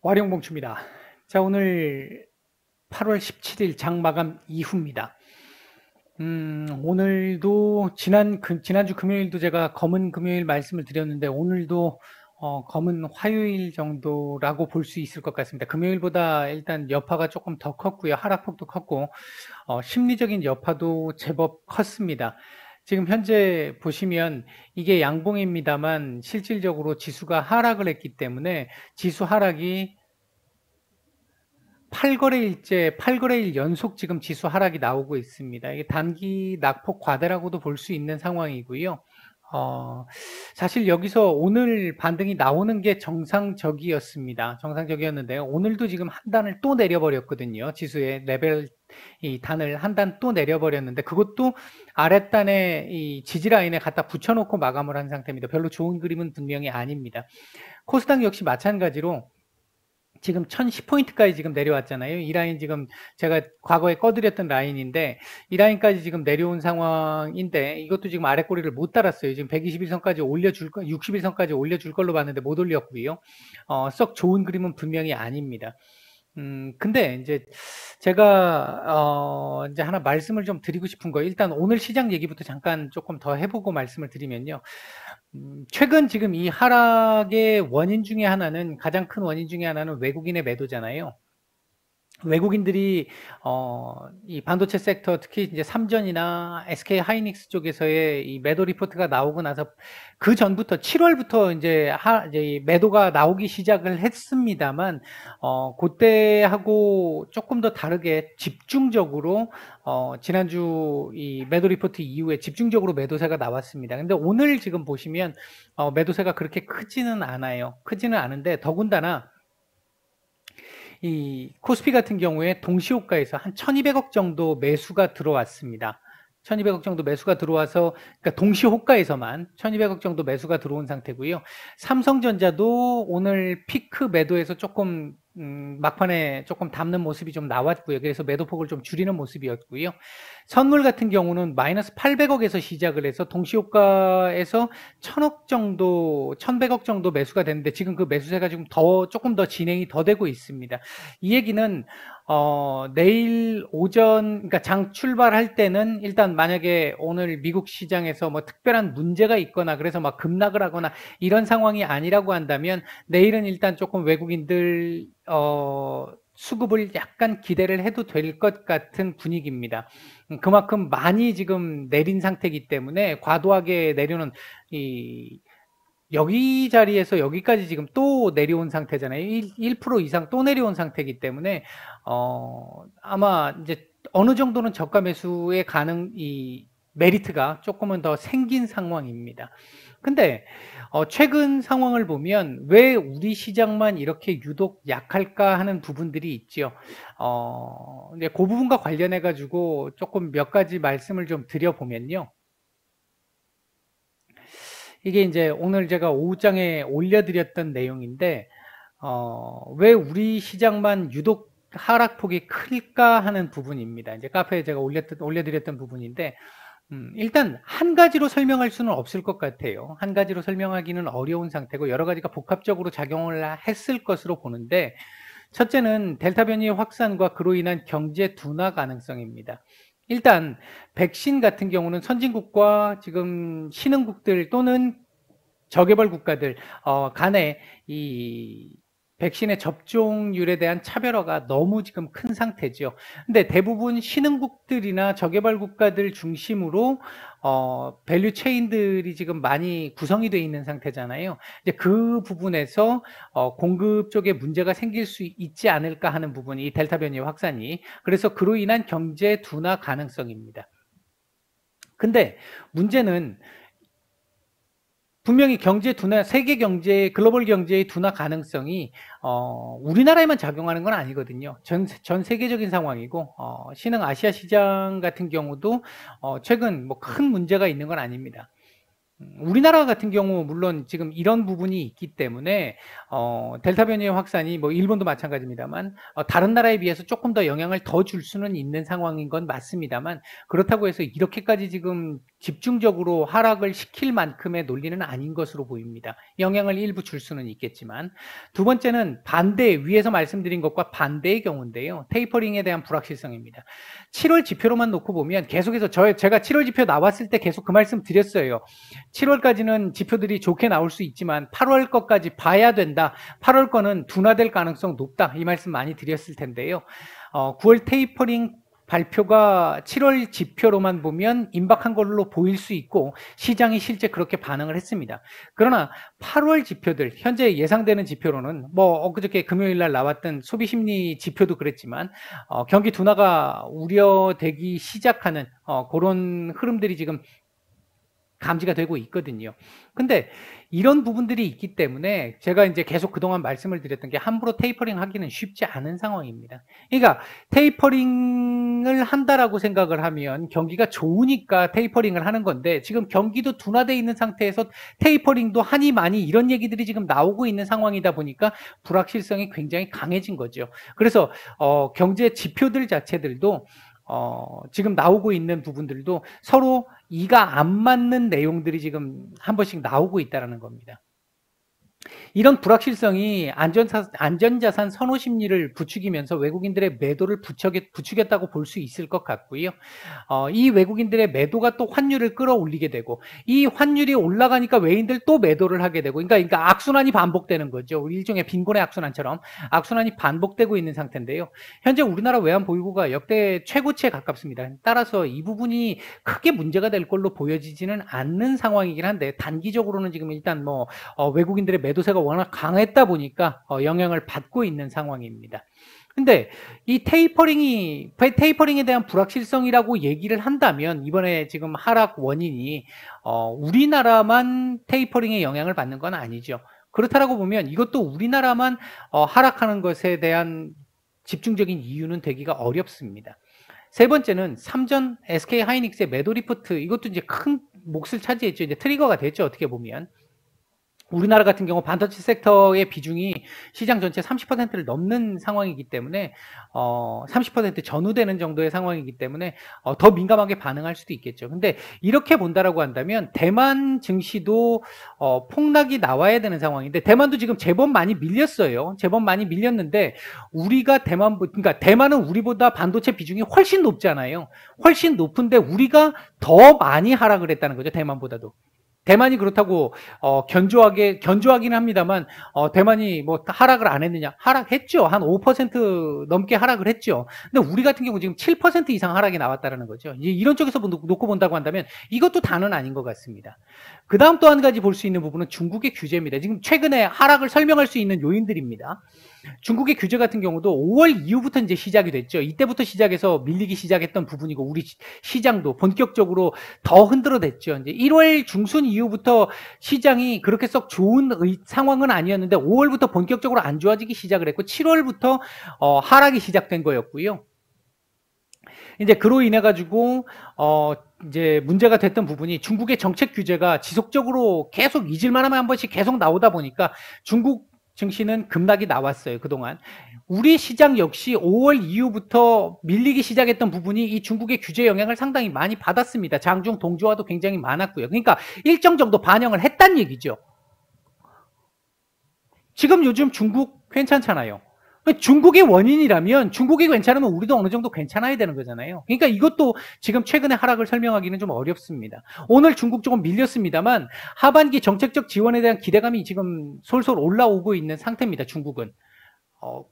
와룡봉추입니다. 자, 오늘 8월 17일 장 마감 이후입니다. 오늘도 지난주 금요일도 제가 검은 금요일 말씀을 드렸는데 오늘도 검은 화요일 정도라고 볼 수 있을 것 같습니다. 금요일보다 일단 여파가 조금 더 컸고요. 하락폭도 컸고 심리적인 여파도 제법 컸습니다. 지금 현재 보시면 이게 양봉입니다만 실질적으로 지수가 하락을 했기 때문에 지수 하락이 8거래일 연속 지금 지수 하락이 나오고 있습니다. 이게 단기 낙폭 과대라고도 볼 수 있는 상황이고요. 사실 여기서 오늘 반등이 나오는 게 정상적이었습니다. 정상적이었는데요. 오늘도 지금 한 단을 또 내려버렸거든요. 지수의 레벨, 이 단을 한 단 또 내려버렸는데 그것도 아랫단에 이 지지라인에 갖다 붙여놓고 마감을 한 상태입니다. 별로 좋은 그림은 분명히 아닙니다. 코스닥 역시 마찬가지로 지금 1010포인트까지 지금 내려왔잖아요. 이 라인 지금 제가 과거에 꺼드렸던 라인인데 이 라인까지 지금 내려온 상황인데 이것도 지금 아래 꼬리를 못 달았어요. 지금 121선까지 올려줄 거, 61선까지 올려줄 걸로 봤는데 못 올렸고요. 썩 좋은 그림은 분명히 아닙니다. 근데 이제 제가 이제 하나 말씀을 좀 드리고 싶은 거, 일단 오늘 시장 얘기부터 잠깐 조금 더 해보고 말씀을 드리면요. 최근 지금 이 하락의 원인 중에 하나는, 가장 큰 원인 중에 하나는 외국인의 매도잖아요. 외국인들이 이 반도체 섹터, 특히 이제 삼전이나 SK 하이닉스 쪽에서의 이 매도 리포트가 나오고 나서 그 전부터 7월부터 이제 이제 매도가 나오기 시작을 했습니다만 그때하고 조금 더 다르게 집중적으로 지난주 이 매도 리포트 이후에 집중적으로 매도세가 나왔습니다. 근데 오늘 지금 보시면 매도세가 그렇게 크지는 않아요. 크지는 않은데 더군다나 이 코스피 같은 경우에 동시호가에서 한 1200억 정도 매수가 들어왔습니다. 1200억 정도 매수가 들어와서, 그러니까 동시호가에서만 1200억 정도 매수가 들어온 상태고요. 삼성전자도 오늘 피크 매도에서 조금 막판에 조금 담는 모습이 좀 나왔고요. 그래서 매도폭을 좀 줄이는 모습이었고요. 선물 같은 경우는 마이너스 800억에서 시작을 해서 동시호가에서 1000억 정도, 1100억 정도 매수가 됐는데 지금 그 매수세가 지금 조금 더 진행이 더 되고 있습니다. 이 얘기는 내일 오전, 그러니까 장 출발할 때는 일단 만약에 오늘 미국 시장에서 뭐 특별한 문제가 있거나 그래서 막 급락을 하거나 이런 상황이 아니라고 한다면 내일은 일단 조금 외국인들 수급을 약간 기대를 해도 될 것 같은 분위기입니다. 그만큼 많이 지금 내린 상태이기 때문에 과도하게 내려는 여기 자리에서 여기까지 지금 또 내려온 상태잖아요. 1% 이상 또 내려온 상태이기 때문에 아마 이제 어느 정도는 저가 매수의 이 메리트가 조금은 더 생긴 상황입니다. 근데 최근 상황을 보면 왜 우리 시장만 이렇게 유독 약할까 하는 부분들이 있죠. 이제 그 부분과 관련해 가지고 조금 몇 가지 말씀을 좀 드려보면요. 이게 이제 오늘 제가 오후장에 올려드렸던 내용인데, 왜 우리 시장만 유독 하락폭이 클까 하는 부분입니다. 이제 카페에 제가 올려드렸던 부분인데, 일단 한 가지로 설명할 수는 없을 것 같아요. 한 가지로 설명하기는 어려운 상태고 여러 가지가 복합적으로 작용을 했을 것으로 보는데, 첫째는 델타 변이의 확산과 그로 인한 경제 둔화 가능성입니다. 일단 백신 같은 경우는 선진국과 지금 신흥국들 또는 저개발 국가들 간에 이 백신의 접종률에 대한 차별화가 너무 지금 큰 상태죠. 근데 대부분 신흥국들이나 저개발 국가들 중심으로 밸류 체인들이 지금 많이 구성이 되어 있는 상태잖아요. 이제 그 부분에서 공급 쪽에 문제가 생길 수 있지 않을까 하는 부분이 이 델타 변이 확산이, 그래서 그로 인한 경제 둔화 가능성입니다. 근데 문제는 분명히 경제 둔화, 세계 경제, 글로벌 경제의 둔화 가능성이 우리나라에만 작용하는 건 아니거든요. 전 세계적인 상황이고 신흥 아시아 시장 같은 경우도 최근 뭐 큰 문제가 있는 건 아닙니다. 우리나라 같은 경우 물론 지금 이런 부분이 있기 때문에 델타 변이의 확산이 뭐 일본도 마찬가지입니다만 다른 나라에 비해서 조금 더 영향을 더 줄 수는 있는 상황인 건 맞습니다만, 그렇다고 해서 이렇게까지 지금 집중적으로 하락을 시킬 만큼의 논리는 아닌 것으로 보입니다. 영향을 일부 줄 수는 있겠지만. 두 번째는 반대, 위에서 말씀드린 것과 반대의 경우인데요. 테이퍼링에 대한 불확실성입니다. 7월 지표로만 놓고 보면 계속해서 제가 7월 지표 나왔을 때 계속 그 말씀 드렸어요. 7월까지는 지표들이 좋게 나올 수 있지만 8월 것까지 봐야 된다. 8월 거는 둔화될 가능성 높다. 이 말씀 많이 드렸을 텐데요. 9월 테이퍼링 발표가 7월 지표로만 보면 임박한 걸로 보일 수 있고 시장이 실제 그렇게 반응을 했습니다. 그러나 8월 지표들, 현재 예상되는 지표로는 뭐 엊그저께 금요일 날 나왔던 소비심리 지표도 그랬지만 경기 둔화가 우려되기 시작하는 그런 흐름들이 지금 감지가 되고 있거든요. 근데 이런 부분들이 있기 때문에 제가 이제 계속 그동안 말씀을 드렸던 게 함부로 테이퍼링 하기는 쉽지 않은 상황입니다. 그러니까 테이퍼링을 한다라고 생각을 하면 경기가 좋으니까 테이퍼링을 하는 건데 지금 경기도 둔화되어 있는 상태에서 테이퍼링도 하니 많이 이런 얘기들이 지금 나오고 있는 상황이다 보니까 불확실성이 굉장히 강해진 거죠. 그래서 경제 지표들 자체들도 지금 나오고 있는 부분들도 서로 이가 안 맞는 내용들이 지금 한 번씩 나오고 있다는 겁니다. 이런 불확실성이 안전자산 선호 심리를 부추기면서 외국인들의 매도를 부추겼다고 볼 수 있을 것 같고요. 이 외국인들의 매도가 또 환율을 끌어올리게 되고 이 환율이 올라가니까 외인들 또 매도를 하게 되고 그러니까 악순환이 반복되는 거죠. 일종의 빈곤의 악순환처럼 악순환이 반복되고 있는 상태인데요. 현재 우리나라 외환 보유고가 역대 최고치에 가깝습니다. 따라서 이 부분이 크게 문제가 될 걸로 보여지지는 않는 상황이긴 한데 단기적으로는 지금 일단 뭐 외국인들의 매도세가 워낙 강했다 보니까 영향을 받고 있는 상황입니다. 근데 이 테이퍼링에 대한 불확실성이라고 얘기를 한다면 이번에 지금 하락 원인이 우리나라만 테이퍼링에 영향을 받는 건 아니죠. 그렇다라고 보면 이것도 우리나라만 하락하는 것에 대한 집중적인 이유는 되기가 어렵습니다. 세 번째는 삼전 SK 하이닉스의 매도 리포트, 이것도 이제 큰 몫을 차지했죠. 이제 트리거가 됐죠. 어떻게 보면. 우리나라 같은 경우 반도체 섹터의 비중이 시장 전체 30%를 넘는 상황이기 때문에 30% 전후되는 정도의 상황이기 때문에 더 민감하게 반응할 수도 있겠죠. 근데 이렇게 본다라고 한다면 대만 증시도 폭락이 나와야 되는 상황인데 대만도 지금 제법 많이 밀렸어요. 제법 많이 밀렸는데 우리가 그러니까 대만은 우리보다 반도체 비중이 훨씬 높잖아요. 훨씬 높은데 우리가 더 많이 하락을 했다는 거죠. 대만보다도. 대만이 그렇다고 견조하긴 합니다만 대만이 뭐 하락을 안 했느냐? 하락했죠. 한 5% 넘게 하락을 했죠. 근데 우리 같은 경우 지금 7% 이상 하락이 나왔다는 거죠. 이런 쪽에서 놓고 본다고 한다면 이것도 다는 아닌 것 같습니다. 그 다음 또 한 가지 볼 수 있는 부분은 중국의 규제입니다. 지금 최근에 하락을 설명할 수 있는 요인들입니다. 중국의 규제 같은 경우도 5월 이후부터 이제 시작이 됐죠. 이때부터 시작해서 밀리기 시작했던 부분이고 우리 시장도 본격적으로 더 흔들어댔죠. 이제 1월 중순 이후부터 시장이 그렇게 썩 좋은 상황은 아니었는데 5월부터 본격적으로 안 좋아지기 시작을 했고 7월부터 하락이 시작된 거였고요. 이제 그로 인해 가지고 이제 문제가 됐던 부분이 중국의 정책 규제가 지속적으로 계속 잊을만 하면 한 번씩 계속 나오다 보니까 중국 증시는 급락이 나왔어요. 그동안. 우리 시장 역시 5월 이후부터 밀리기 시작했던 부분이 이 중국의 규제 영향을 상당히 많이 받았습니다. 장중 동조화도 굉장히 많았고요. 그러니까 일정 정도 반영을 했단 얘기죠. 지금 요즘 중국 괜찮잖아요. 중국이 원인이라면 중국이 괜찮으면 우리도 어느 정도 괜찮아야 되는 거잖아요. 그러니까 이것도 지금 최근의 하락을 설명하기는 좀 어렵습니다. 오늘 중국 조금 밀렸습니다만 하반기 정책적 지원에 대한 기대감이 지금 솔솔 올라오고 있는 상태입니다. 중국은.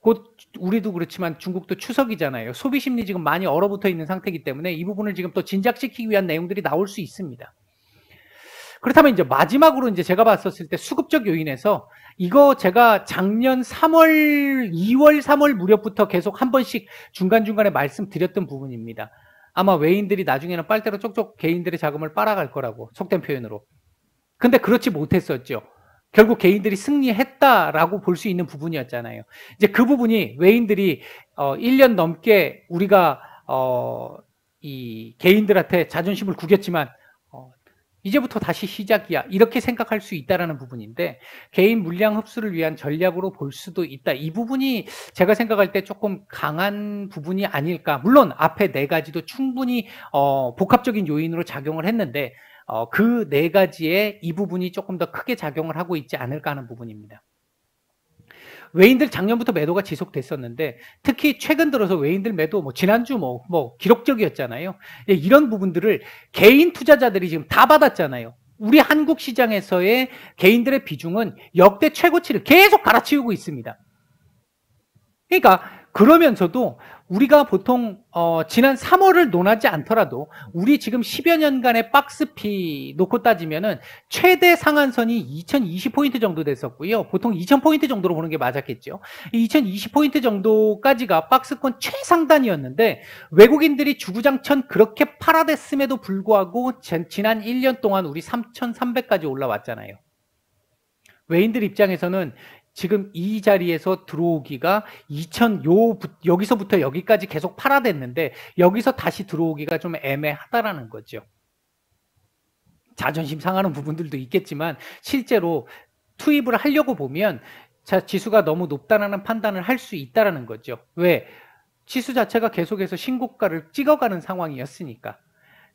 곧 우리도 그렇지만 중국도 추석이잖아요. 소비 심리 지금 많이 얼어붙어 있는 상태이기 때문에 이 부분을 지금 또 진작시키기 위한 내용들이 나올 수 있습니다. 그렇다면 이제 마지막으로 이제 제가 봤었을 때 수급적 요인에서 이거 제가 작년 3월, 2월, 3월 무렵부터 계속 한 번씩 중간중간에 말씀드렸던 부분입니다. 아마 외인들이 나중에는 빨대로 쪽쪽 개인들의 자금을 빨아갈 거라고, 속된 표현으로. 근데 그렇지 못했었죠. 결국 개인들이 승리했다라고 볼 수 있는 부분이었잖아요. 이제 그 부분이 외인들이 1년 넘게 우리가 이 개인들한테 자존심을 구겼지만 이제부터 다시 시작이야. 이렇게 생각할 수 있다라는 부분인데 개인 물량 흡수를 위한 전략으로 볼 수도 있다. 이 부분이 제가 생각할 때 조금 강한 부분이 아닐까. 물론 앞에 네 가지도 충분히 복합적인 요인으로 작용을 했는데 그 네 가지의 이 부분이 조금 더 크게 작용을 하고 있지 않을까 하는 부분입니다. 외인들 작년부터 매도가 지속됐었는데 특히 최근 들어서 외인들 매도 지난주 기록적이었잖아요. 이런 부분들을 개인 투자자들이 지금 다 받았잖아요. 우리 한국 시장에서의 개인들의 비중은 역대 최고치를 계속 갈아치우고 있습니다. 그러니까 그러면서도 우리가 보통 지난 3월을 논하지 않더라도 우리 지금 10여 년간의 박스피 놓고 따지면은 최대 상한선이 2020포인트 정도 됐었고요. 보통 2000포인트 정도로 보는 게 맞았겠죠. 2020포인트 정도까지가 박스권 최상단이었는데 외국인들이 주구장천 그렇게 팔아댔음에도 불구하고 지난 1년 동안 우리 3300까지 올라왔잖아요. 외인들 입장에서는 지금 이 자리에서 들어오기가 여기서부터 여기까지 계속 팔아댔는데 여기서 다시 들어오기가 좀 애매하다라는 거죠. 자존심 상하는 부분들도 있겠지만 실제로 투입을 하려고 보면 지수가 너무 높다라는 판단을 할 수 있다라는 거죠. 왜? 지수 자체가 계속해서 신고가를 찍어가는 상황이었으니까.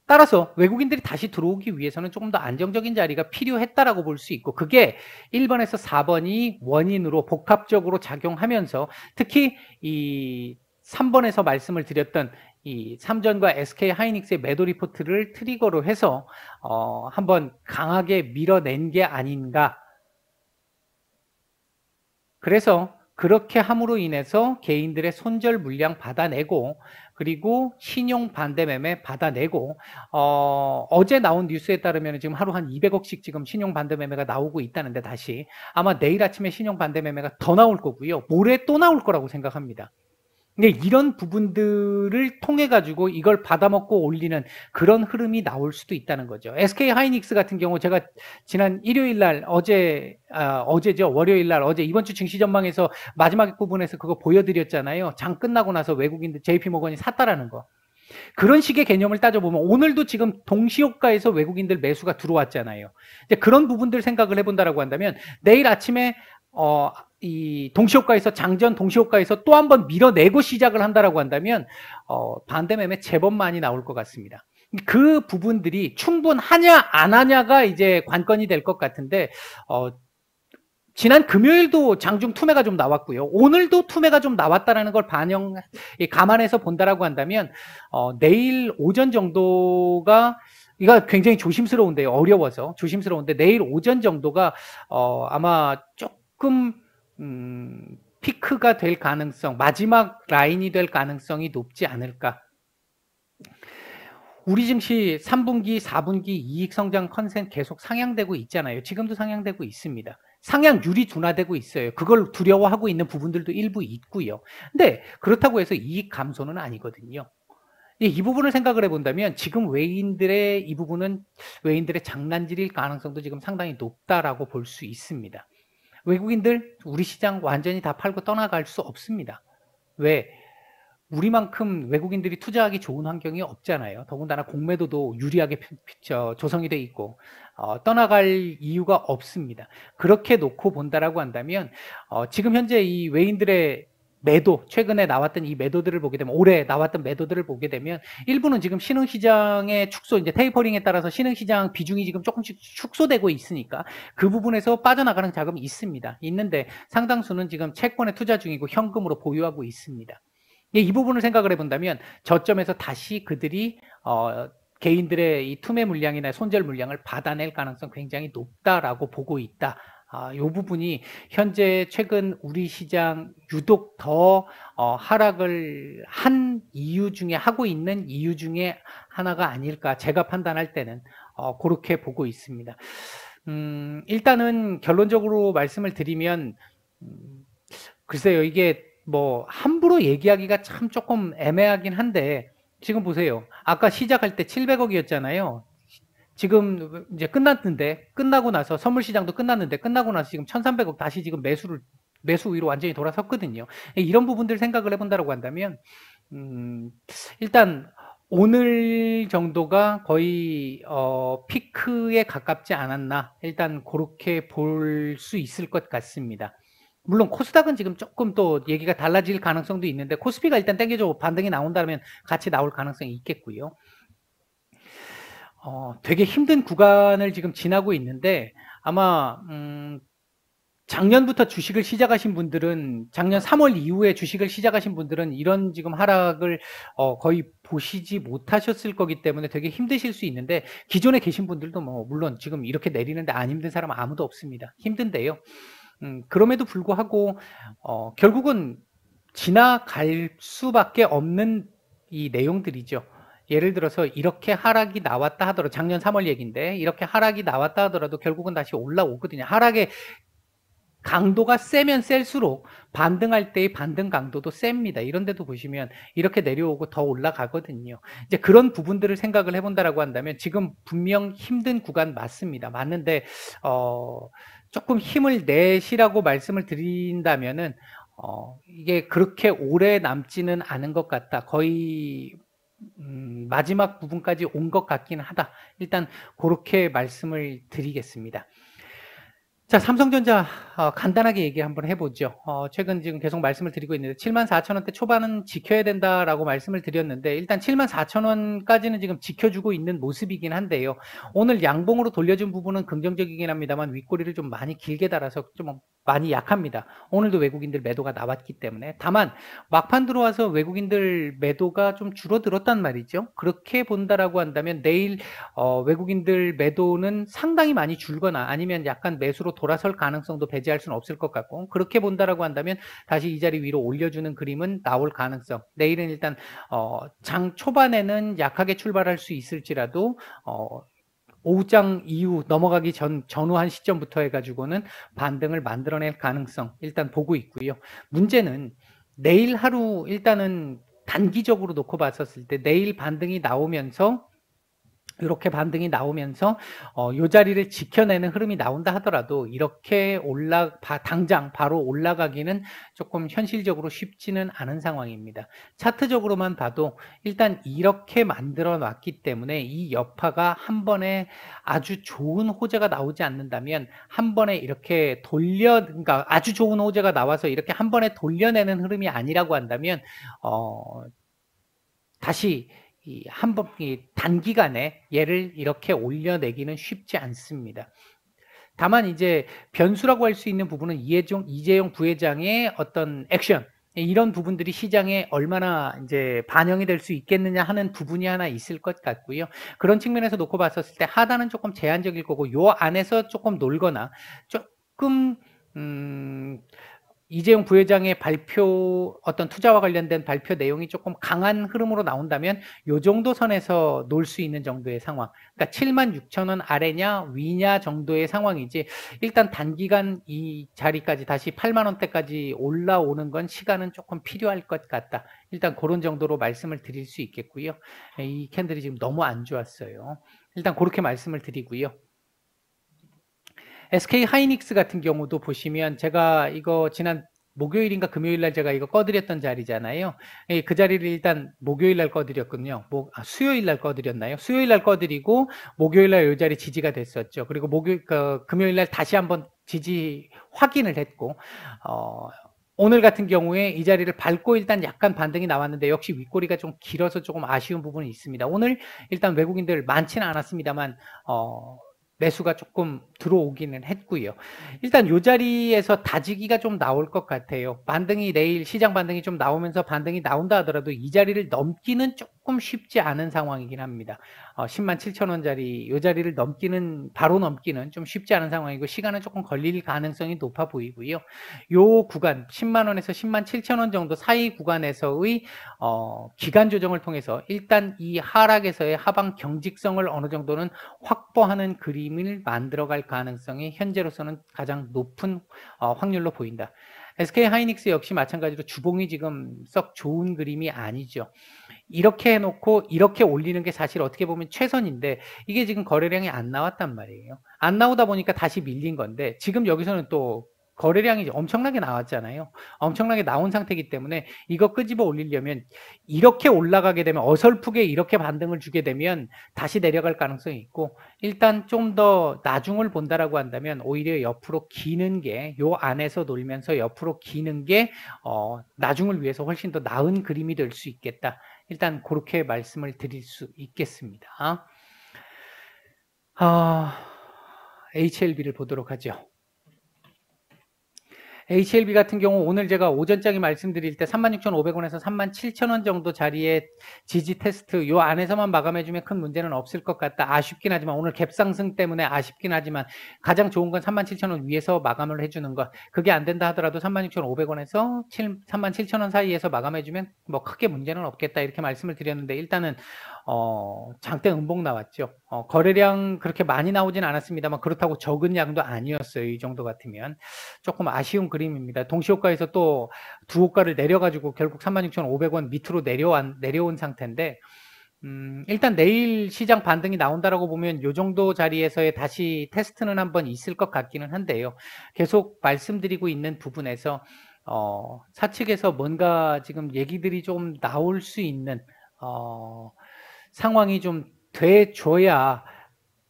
따라서 외국인들이 다시 들어오기 위해서는 조금 더 안정적인 자리가 필요했다라고 볼 수 있고 그게 1번에서 4번이 원인으로 복합적으로 작용하면서 특히 이 3번에서 말씀을 드렸던 이 삼전과 SK 하이닉스의 매도 리포트를 트리거로 해서 한번 강하게 밀어낸 게 아닌가. 그래서 그렇게 함으로 인해서 개인들의 손절 물량 받아내고 그리고 신용 반대 매매 받아내고 어제 나온 뉴스에 따르면 지금 하루 한 200억씩 지금 신용 반대 매매가 나오고 있다는데 다시 아마 내일 아침에 신용 반대 매매가 더 나올 거고요. 모레 또 나올 거라고 생각합니다. 근데 이런 부분들을 통해 가지고 이걸 받아먹고 올리는 그런 흐름이 나올 수도 있다는 거죠. SK 하이닉스 같은 경우 제가 지난 일요일 날 어제죠. 월요일 날 어제 이번 주 증시 전망에서 마지막 부분에서 그거 보여드렸잖아요. 장 끝나고 나서 외국인들 JP 모건이 샀다라는 거. 그런 식의 개념을 따져보면 오늘도 지금 동시효과에서 외국인들 매수가 들어왔잖아요. 이제 그런 부분들 생각을 해본다라고 한다면 내일 아침에 이 동시효과에서 장전 동시효과에서 또 한 번 밀어내고 시작을 한다라고 한다면 반대 매매 제법 많이 나올 것 같습니다. 그 부분들이 충분하냐 안 하냐가 이제 관건이 될 것 같은데 지난 금요일도 장중 투매가 좀 나왔고요. 오늘도 투매가 좀 나왔다라는 걸 감안해서 본다라고 한다면 내일 오전 정도가 이거 굉장히 조심스러운데요. 어려워서 조심스러운데 내일 오전 정도가 아마 조금 피크가 될 가능성, 마지막 라인이 될 가능성이 높지 않을까. 우리 증시 3분기, 4분기 이익 성장 컨센 계속 상향되고 있잖아요. 지금도 상향되고 있습니다. 상향률이 둔화되고 있어요. 그걸 두려워하고 있는 부분들도 일부 있고요. 근데 그렇다고 해서 이익 감소는 아니거든요. 이 부분을 생각을 해본다면 지금 외인들의 이 부분은 외인들의 장난질일 가능성도 지금 상당히 높다라고 볼 수 있습니다. 외국인들 우리 시장 완전히 다 팔고 떠나갈 수 없습니다. 왜? 우리만큼 외국인들이 투자하기 좋은 환경이 없잖아요. 더군다나 공매도도 유리하게 조성이 돼 있고 떠나갈 이유가 없습니다. 그렇게 놓고 본다라고 한다면 지금 현재 이 외인들의 매도, 최근에 나왔던 이 매도들을 보게 되면 올해 나왔던 매도들을 보게 되면 일부는 지금 신흥시장의 축소, 이제 테이퍼링에 따라서 신흥시장 비중이 지금 조금씩 축소되고 있으니까 그 부분에서 빠져나가는 자금이 있습니다. 있는데 상당수는 지금 채권에 투자 중이고 현금으로 보유하고 있습니다. 이 부분을 생각을 해본다면 저점에서 다시 그들이 개인들의 이 투매 물량이나 손절 물량을 받아낼 가능성 굉장히 높다라고 보고 있다. 이 부분이 현재 최근 우리 시장 유독 더 하락을 한 이유 중에 하고 있는 이유 중에 하나가 아닐까 제가 판단할 때는 그렇게 보고 있습니다. 일단은 결론적으로 말씀을 드리면 글쎄요 이게 뭐 함부로 얘기하기가 참 조금 애매하긴 한데 지금 보세요. 아까 시작할 때 700억이었잖아요. 지금 이제 끝났는데 끝나고 나서 선물 시장도 끝났는데 끝나고 나서 지금 1,300억 다시 지금 매수 위로 완전히 돌아섰거든요. 이런 부분들 생각을 해본다라고 한다면 일단 오늘 정도가 거의 피크에 가깝지 않았나, 일단 그렇게 볼 수 있을 것 같습니다. 물론 코스닥은 지금 조금 또 얘기가 달라질 가능성도 있는데, 코스피가 일단 땡겨줘 반등이 나온다면 같이 나올 가능성이 있겠고요. 되게 힘든 구간을 지금 지나고 있는데, 아마 작년부터 주식을 시작하신 분들은, 작년 3월 이후에 주식을 시작하신 분들은 이런 지금 하락을 거의 보시지 못하셨을 거기 때문에 되게 힘드실 수 있는데, 기존에 계신 분들도 뭐 물론 지금 이렇게 내리는데 안 힘든 사람은 아무도 없습니다. 힘든데요. 그럼에도 불구하고 결국은 지나갈 수밖에 없는 이 내용들이죠. 예를 들어서 이렇게 하락이 나왔다 하더라도, 작년 3월 얘기인데 이렇게 하락이 나왔다 하더라도 결국은 다시 올라오거든요. 하락의 강도가 세면 셀수록 반등할 때의 반등 강도도 셉니다. 이런 데도 보시면 이렇게 내려오고 더 올라가거든요. 이제 그런 부분들을 생각을 해본다라고 한다면 지금 분명 힘든 구간 맞습니다. 맞는데 조금 힘을 내시라고 말씀을 드린다면은 이게 그렇게 오래 남지는 않은 것 같다. 거의 마지막 부분까지 온 것 같긴 하다. 일단 그렇게 말씀을 드리겠습니다. 자, 삼성전자 간단하게 얘기 한번 해보죠. 최근 지금 계속 말씀을 드리고 있는데 74,000원대 초반은 지켜야 된다라고 말씀을 드렸는데, 일단 74,000원까지는 지금 지켜주고 있는 모습이긴 한데요. 오늘 양봉으로 돌려준 부분은 긍정적이긴 합니다만 윗꼬리를 좀 많이 길게 달아서 좀 많이 약합니다. 오늘도 외국인들 매도가 나왔기 때문에. 다만 막판 들어와서 외국인들 매도가 좀 줄어들었단 말이죠. 그렇게 본다라고 한다면 내일 외국인들 매도는 상당히 많이 줄거나 아니면 약간 매수로 돌아설 가능성도 배제할 수는 없을 것 같고, 그렇게 본다라고 한다면 다시 이 자리 위로 올려주는 그림은 나올 가능성. 내일은 일단 장 초반에는 약하게 출발할 수 있을지라도 오후장 이후 넘어가기 전후한 시점부터 해가지고는 반등을 만들어낼 가능성 일단 보고 있고요. 문제는 내일 하루 일단은 단기적으로 놓고 봤었을 때 내일 반등이 나오면서, 이렇게 반등이 나오면서 이 자리를 지켜내는 흐름이 나온다 하더라도 이렇게 당장 바로 올라가기는 조금 현실적으로 쉽지는 않은 상황입니다. 차트적으로만 봐도 일단 이렇게 만들어 놨기 때문에 이 여파가 한 번에 아주 좋은 호재가 나오지 않는다면, 한 번에 이렇게 그러니까 아주 좋은 호재가 나와서 이렇게 한 번에 돌려내는 흐름이 아니라고 한다면 다시 단기간에 얘를 이렇게 올려내기는 쉽지 않습니다. 다만 이제 변수라고 할 수 있는 부분은 이재용 부회장의 어떤 액션, 이런 부분들이 시장에 얼마나 이제 반영이 될 수 있겠느냐 하는 부분이 하나 있을 것 같고요. 그런 측면에서 놓고 봤었을 때 하단은 조금 제한적일 거고, 요 안에서 조금 놀거나 조금 이재용 부회장의 발표, 어떤 투자와 관련된 발표 내용이 조금 강한 흐름으로 나온다면 요 정도 선에서 놀 수 있는 정도의 상황. 그러니까 76,000원 아래냐 위냐 정도의 상황이지, 일단 단기간 이 자리까지 다시 8만 원대까지 올라오는 건 시간은 조금 필요할 것 같다. 일단 그런 정도로 말씀을 드릴 수 있겠고요. 이 캔들이 지금 너무 안 좋았어요. 일단 그렇게 말씀을 드리고요. SK 하이닉스 같은 경우도 보시면, 제가 이거 지난 목요일인가 금요일날 제가 이거 꺼드렸던 자리잖아요. 그 자리를 일단 목요일날 꺼드렸거든요. 수요일날 꺼드렸나요? 수요일날 꺼드리고 목요일날 이 자리 지지가 됐었죠. 그리고 금요일날 다시 한번 지지 확인을 했고, 오늘 같은 경우에 이 자리를 밟고 일단 약간 반등이 나왔는데 역시 윗꼬리가 좀 길어서 조금 아쉬운 부분이 있습니다. 오늘 일단 외국인들 많지는 않았습니다만 매수가 조금 들어오기는 했고요. 일단 이 자리에서 다지기가 좀 나올 것 같아요. 내일 시장 반등이 좀 나오면서 반등이 나온다 하더라도 이 자리를 넘기는 조금 쉽지 않은 상황이긴 합니다. 107,000원짜리 이 자리를 바로 넘기는 좀 쉽지 않은 상황이고, 시간은 조금 걸릴 가능성이 높아 보이고요. 요 구간 10만 원에서 107,000원 정도 사이 구간에서의 기간 조정을 통해서 일단 이 하락에서의 하방 경직성을 어느 정도는 확보하는 그림을 만들어갈 가능성이 현재로서는 가장 높은 확률로 보인다. SK 하이닉스 역시 마찬가지로 주봉이 지금 썩 좋은 그림이 아니죠. 이렇게 해놓고 이렇게 올리는 게 사실 어떻게 보면 최선인데, 이게 지금 거래량이 안 나왔단 말이에요. 안 나오다 보니까 다시 밀린 건데, 지금 여기서는 또 거래량이 엄청나게 나왔잖아요. 엄청나게 나온 상태이기 때문에 이거 끄집어 올리려면 이렇게 올라가게 되면 어설프게 이렇게 반등을 주게 되면 다시 내려갈 가능성이 있고 일단 좀 더 나중을 본다라고 한다면 오히려 옆으로 기는 게 요 안에서 놀면서 옆으로 기는 게 나중을 위해서 훨씬 더 나은 그림이 될 수 있겠다. 일단 그렇게 말씀을 드릴 수 있겠습니다. HLB를 보도록 하죠. HLB 같은 경우 오늘 제가 오전장에 말씀드릴 때 36,500원에서 37,000원 정도 자리에 지지 테스트 요 안에서만 마감해주면 큰 문제는 없을 것 같다. 아쉽긴 하지만 오늘 갭상승 때문에 아쉽긴 하지만 가장 좋은 건 37,000원 위에서 마감을 해주는 것. 그게 안 된다 하더라도 36,500원에서 37,000원 사이에서 마감해주면 뭐 크게 문제는 없겠다 이렇게 말씀을 드렸는데 일단은 장대 음봉 나왔죠. 거래량 그렇게 많이 나오진 않았습니다만 그렇다고 적은 양도 아니었어요. 이 정도 같으면 조금 아쉬운 그림입니다. 동시호가에서 또 두 호가를 내려가지고 결국 36,500원 밑으로 내려온 상태인데 일단 내일 시장 반등이 나온다라고 보면 이 정도 자리에서의 다시 테스트는 한번 있을 것 같기는 한데요. 계속 말씀드리고 있는 부분에서 사측에서 뭔가 지금 얘기들이 좀 나올 수 있는 상황이 좀 돼줘야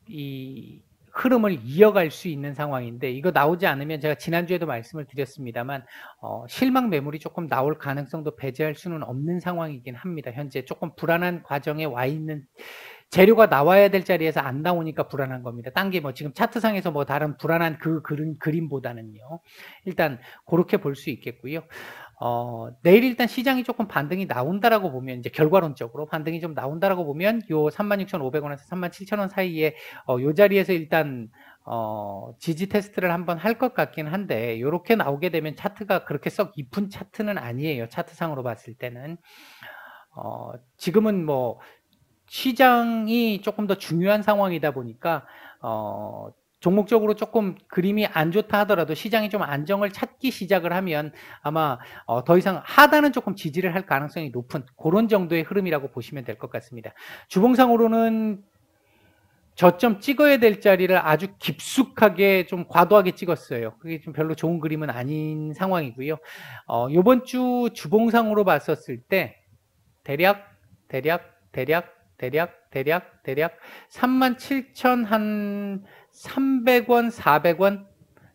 이 흐름을 이어갈 수 있는 상황인데 이거 나오지 않으면 제가 지난주에도 말씀을 드렸습니다만 실망 매물이 조금 나올 가능성도 배제할 수는 없는 상황이긴 합니다. 현재 조금 불안한 과정에 와 있는 재료가 나와야 될 자리에서 안 나오니까 불안한 겁니다. 딴 게 뭐 지금 차트상에서 뭐 다른 불안한 그 그림보다는요. 일단 그렇게 볼 수 있겠고요. 내일 일단 시장이 조금 반등이 나온다라고 보면 이제 결과론적으로 반등이 좀 나온다라고 보면 요 36,500원에서 37,000원 사이에 요 자리에서 일단 지지 테스트를 한번 할 것 같긴 한데 요렇게 나오게 되면 차트가 그렇게 썩 이쁜 차트는 아니에요. 차트상으로 봤을 때는 지금은 뭐 시장이 조금 더 중요한 상황이다 보니까 종목적으로 조금 그림이 안 좋다 하더라도 시장이 좀 안정을 찾기 시작을 하면 아마 더 이상 하단은 조금 지지를 할 가능성이 높은 그런 정도의 흐름이라고 보시면 될 것 같습니다. 주봉상으로는 저점 찍어야 될 자리를 아주 깊숙하게 좀 과도하게 찍었어요. 그게 좀 별로 좋은 그림은 아닌 상황이고요. 이번 주 주봉상으로 봤었을 때 대략 37,300원, 400원,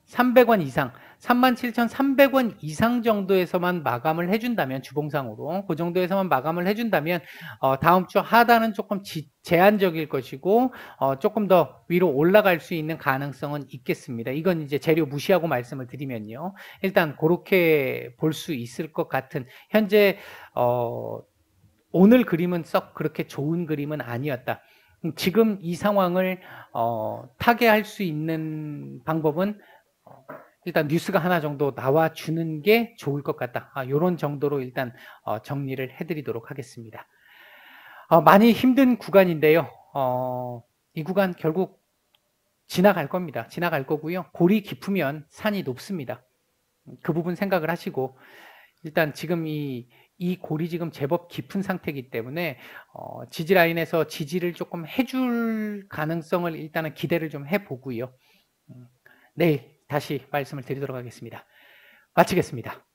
300원 이상 37,300원 이상 정도에서만 마감을 해준다면 주봉상으로 그 정도에서만 마감을 해준다면 다음 주 하단은 조금 제한적일 것이고 조금 더 위로 올라갈 수 있는 가능성은 있겠습니다. 이건 이제 재료 무시하고 말씀을 드리면요. 일단 그렇게 볼 수 있을 것 같은 현재 오늘 그림은 썩 그렇게 좋은 그림은 아니었다. 지금 이 상황을 타개할 수 있는 방법은 일단 뉴스가 하나 정도 나와주는 게 좋을 것 같다. 이런 정도로 일단 정리를 해드리도록 하겠습니다. 많이 힘든 구간인데요. 이 구간 결국 지나갈 겁니다. 지나갈 거고요. 골이 깊으면 산이 높습니다. 그 부분 생각을 하시고 일단 지금 이 골이 지금 제법 깊은 상태이기 때문에 지지 라인에서 지지를 조금 해줄 가능성을 일단은 기대를 좀 해보고요. 내일 다시 말씀을 드리도록 하겠습니다. 마치겠습니다.